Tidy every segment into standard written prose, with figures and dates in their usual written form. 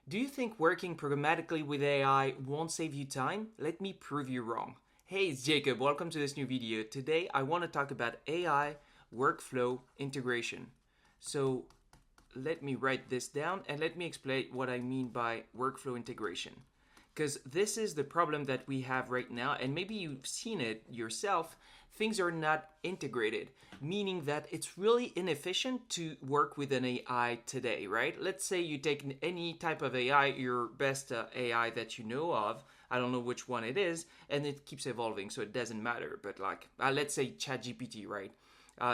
Do you think working programmatically with AI won't save you time? Let me prove you wrong. Hey, it's Jacob. Welcome to this new video. Today, I want to talk about AI workflow integration. So, let me write this down and let me explain what I mean by workflow integration. Because this is the problem that we have right now, and maybe you've seen it yourself. Things are not integrated, meaning that it's really inefficient to work with an AI today, right? Let's say you take any type of AI, your best AI that you know of. I don't know which one it is, and it keeps evolving, so it doesn't matter. But like, let's say ChatGPT, right?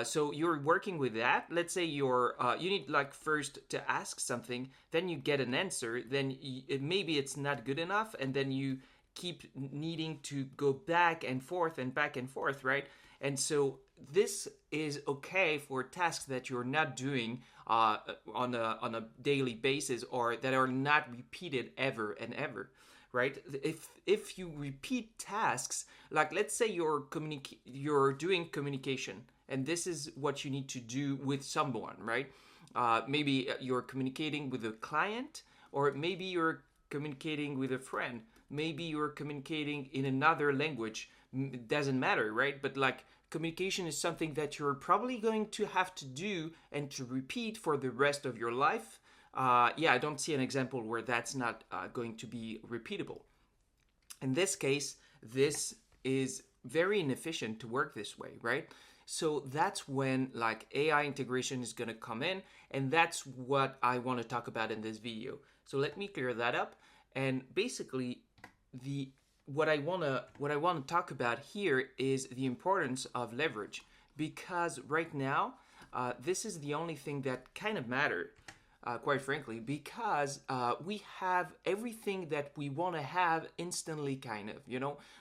So you're working with that. Let's say you need like first to ask something, then you get an answer, then maybe it's not good enough, and then you keep needing to go back and forth, right? And so this is okay for tasks that you're not doing on a daily basis or that are not repeated ever and ever, right? If you repeat tasks, like let's say you're doing communication, and this is what you need to do with someone, right? Maybe you're communicating with a client, or maybe you're communicating with a friend. Maybe you're communicating in another language. It doesn't matter, right? But like communication is something that you're probably going to have to do and to repeat for the rest of your life. Yeah, I don't see an example where that's not going to be repeatable. In this case, this is very inefficient to work this way, right? So that's when like AI integration is going to come in, and that's what I want to talk about in this video. So let me clear that up. And basically, the what I want to talk about here is the importance of leverage, because right now this is the only thing that kind of matter, quite frankly, because we have everything that we want to have instantly, kind of,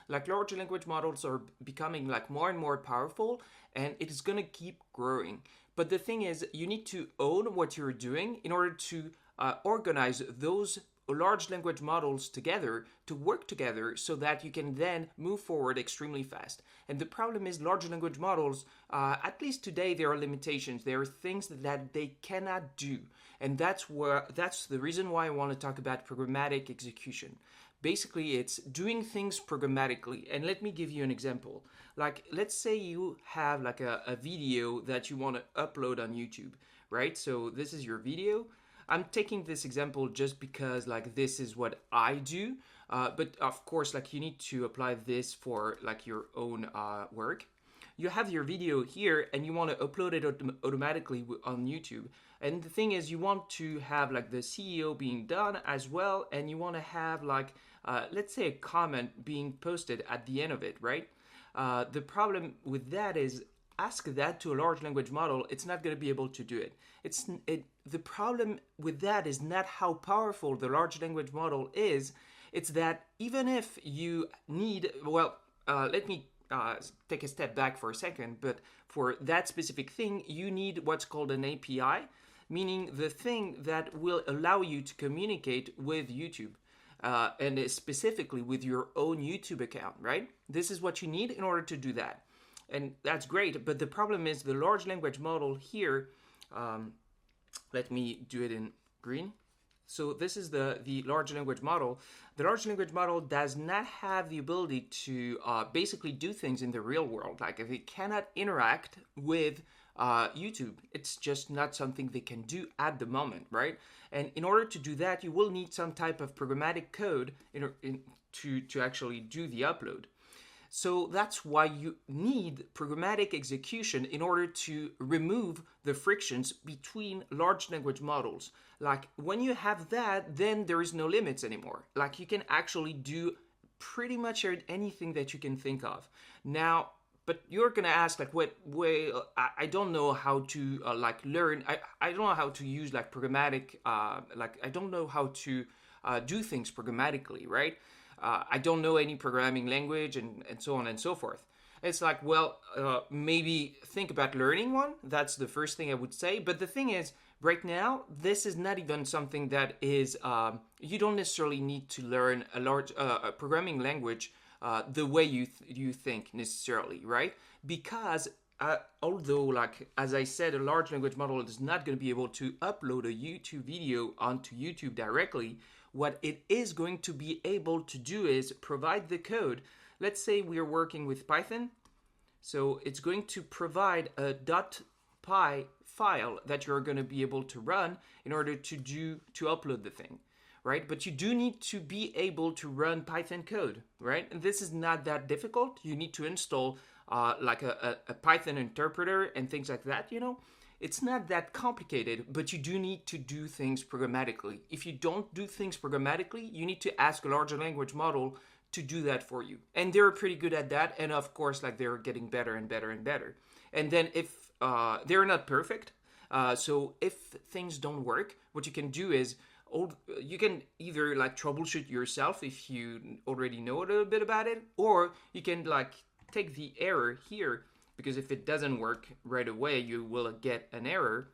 like large language models are becoming like more and more powerful, and it is going to keep growing. But the thing is, you need to own what you're doing in order to organize those large language models together to work together so that you can then move forward extremely fast. And the problem is large language models, at least today, there are limitations. There are things that they cannot do. And that's the reason why I want to talk about programmatic execution. Basically, it's doing things programmatically. And let me give you an example. Like, let's say you have like a video that you want to upload on YouTube, right? So this is your video. I'm taking this example just because like this is what I do, but of course like you need to apply this for like your own work. You have your video here and you want to upload it automatically on YouTube. And the thing is, you want to have like the CEO being done as well, and you want to have like let's say a comment being posted at the end of it, right? The problem with that is, ask that to a large language model, it's not going to be able to do it. The problem with that is not how powerful the large language model is. It's that even if you need, let me take a step back for a second, but for that specific thing, you need what's called an API, meaning the thing that will allow you to communicate with YouTube. And specifically with your own YouTube account, right? This is what you need in order to do that. And that's great, but the problem is the large language model here, let me do it in green. So this is the large language model. The large language model does not have the ability to basically do things in the real world. Like if it cannot interact with YouTube, it's just not something they can do at the moment, right? And in order to do that, you will need some type of programmatic code to actually do the upload. So that's why you need programmatic execution in order to remove the frictions between large language models. Like when you have that, then there is no limits anymore. Like you can actually do pretty much anything that you can think of. Now, but you're gonna ask like, wait, I don't know how to like learn. I don't know how to use like programmatic. Like I don't know how to do things programmatically, right? I don't know any programming language and so on and so forth. It's like, maybe think about learning one. That's the first thing I would say. But the thing is, right now, this is not even something that is, you don't necessarily need to learn a programming language the way you think necessarily, right? Because although, like as I said, a large language model is not going to be able to upload a YouTube video onto YouTube directly. What it is going to be able to do is provide the code. Let's say we are working with Python. So it's going to provide a .py file that you're going to be able to run in order to upload the thing, right? But you do need to be able to run Python code, right? And this is not that difficult. You need to install like a Python interpreter and things like that, you know? It's not that complicated, but you do need to do things programmatically. If you don't do things programmatically, you need to ask a larger language model to do that for you. And they're pretty good at that. And of course, like they're getting better and better and better. And then if they're not perfect, so if things don't work, what you can do is you can either like troubleshoot yourself if you already know a little bit about it, or you can like take the error here, because if it doesn't work right away, you will get an error,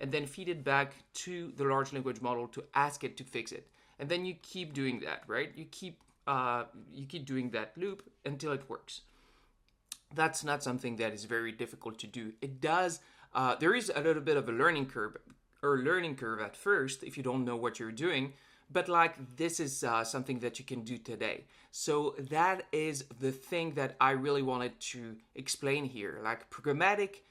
and then feed it back to the large language model to ask it to fix it. And then you keep doing that, right? You keep doing that loop until it works. That's not something that is very difficult to do. It does. There is a little bit of a learning curve at first if you don't know what you're doing, but like this is something that you can do today. So that is the thing that I really wanted to explain here. Like programmatic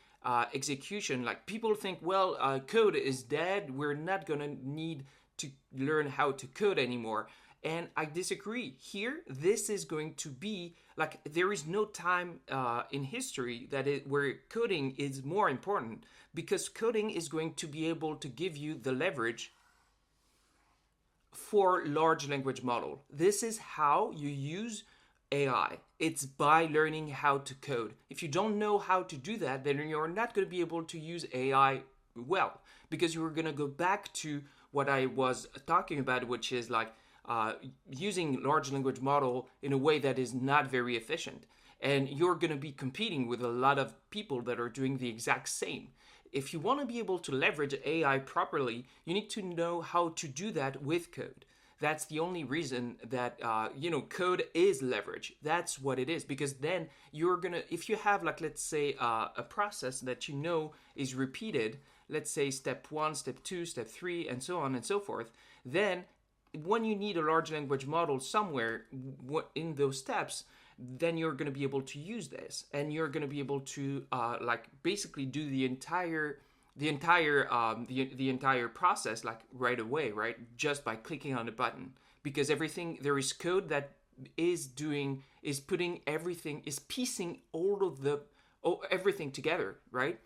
execution, like people think, well, code is dead. We're not gonna need to learn how to code anymore. And I disagree. Here, this is going to be like there is no time in history where coding is more important, because coding is going to be able to give you the leverage for large language model. This is how you use AI. It's by learning how to code. If you don't know how to do that, then you're not going to be able to use AI well, because you're going to go back to what I was talking about, which is like using large language model in a way that is not very efficient. And you're going to be competing with a lot of people that are doing the exact same. If you want to be able to leverage AI properly, you need to know how to do that with code. That's the only reason that, code is leverage. That's what it is. Because then you're going to, if you have like, let's say a process that you know is repeated, let's say step 1, step 2, step 3, and so on and so forth, then when you need a large language model somewhere in those steps, then you're going to be able to use this, and you're going to be able to basically do the entire process like right away, right? Just by clicking on a button, because there is code that is piecing everything together, right?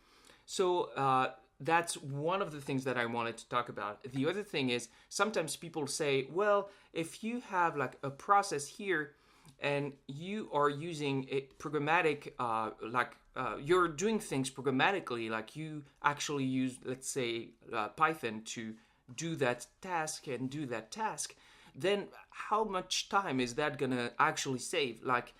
So that's one of the things that I wanted to talk about. The other thing is sometimes people say, well, if you have like a process here and you are using a programmatic, you're doing things programmatically, like you actually use, let's say, Python to do that task and do that task, then how much time is that gonna actually save? Like,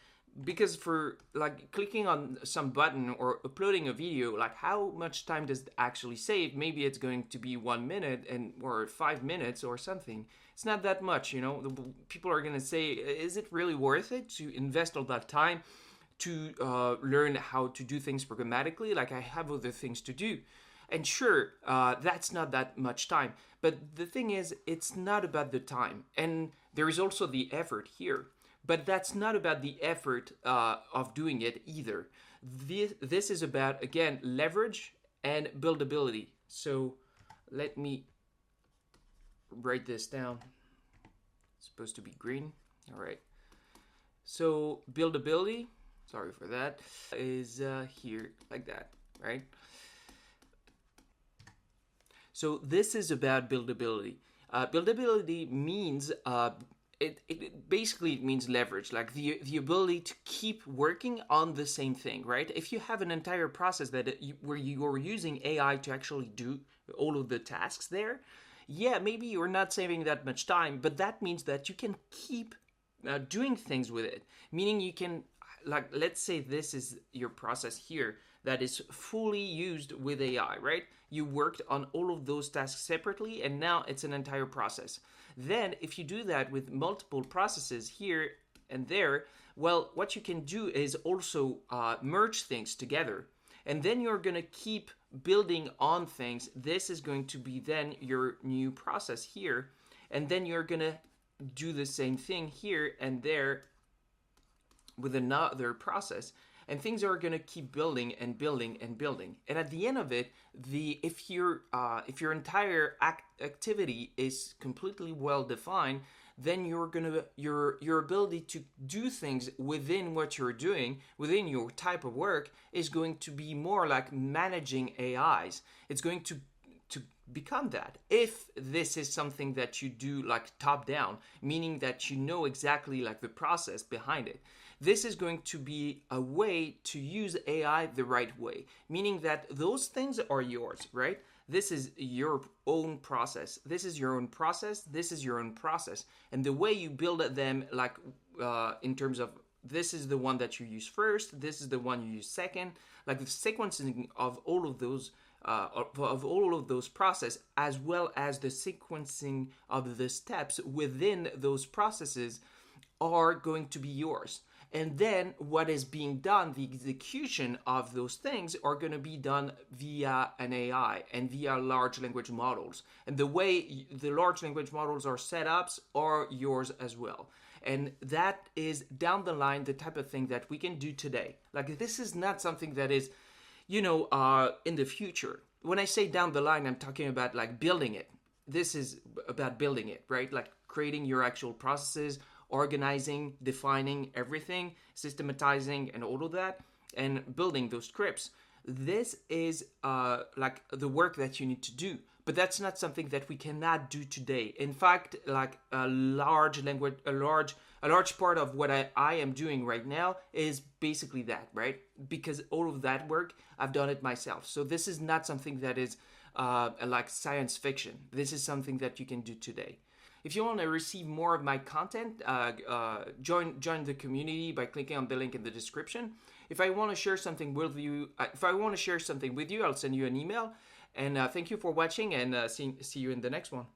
because for like clicking on some button or uploading a video, like how much time does it actually save? Maybe it's going to be 1 minute or 5 minutes or something. It's not that much, you know. People are gonna say, is it really worth it to invest all that time to learn how to do things programmatically? Like, I have other things to do. And sure, that's not that much time. But the thing is, it's not about the time. And there is also the effort here. But that's not about the effort of doing it either. This is about, again, leverage and buildability. So let me write this down. It's supposed to be green. All right. So buildability, sorry for that, is here like that, right? So this is about buildability. Buildability means it basically means leverage, like the ability to keep working on the same thing, right? If you have an entire process where you are using AI to actually do all of the tasks there, yeah, maybe you're not saving that much time, but that means that you can keep doing things with it. Meaning you can, like, let's say this is your process here that is fully used with AI, right? You worked on all of those tasks separately, and now it's an entire process. Then if you do that with multiple processes here and there, well, what you can do is also merge things together. and then you're going to keep building on things. This is going to be then your new process here, and then you're going to do the same thing here and there with another process, and things are going to keep building and building and building. And at the end of it, if your entire activity is completely well defined, then your ability to do things within what you're doing, within your type of work, is going to be more like managing AIs. It's going to become that. If this is something that you do like top down, meaning that you know exactly like the process behind it, this is going to be a way to use AI the right way, meaning that those things are yours, right? This is your own process. This is your own process. This is your own process. And the way you build them, like in terms of this is the one that you use first, this is the one you use second, like the sequencing of all of those processes, as well as the sequencing of the steps within those processes, are going to be yours. And then what is being done, the execution of those things, are going to be done via an AI and via large language models. And the way the large language models are set up are yours as well. And that is down the line the type of thing that we can do today. Like, this is not something that is, in the future. When I say down the line, I'm talking about like building it. This is about building it, right? Like creating your actual processes, organizing, defining everything, systematizing and all of that, and building those scripts. This is like the work that you need to do, but that's not something that we cannot do today. In fact, like a large part of what I am doing right now is basically that, right? Because all of that work, I've done it myself. So this is not something that is like science fiction. This is something that you can do today. If you want to receive more of my content, join the community by clicking on the link in the description. If I want to share something with you, I'll send you an email. And thank you for watching, and see you in the next one.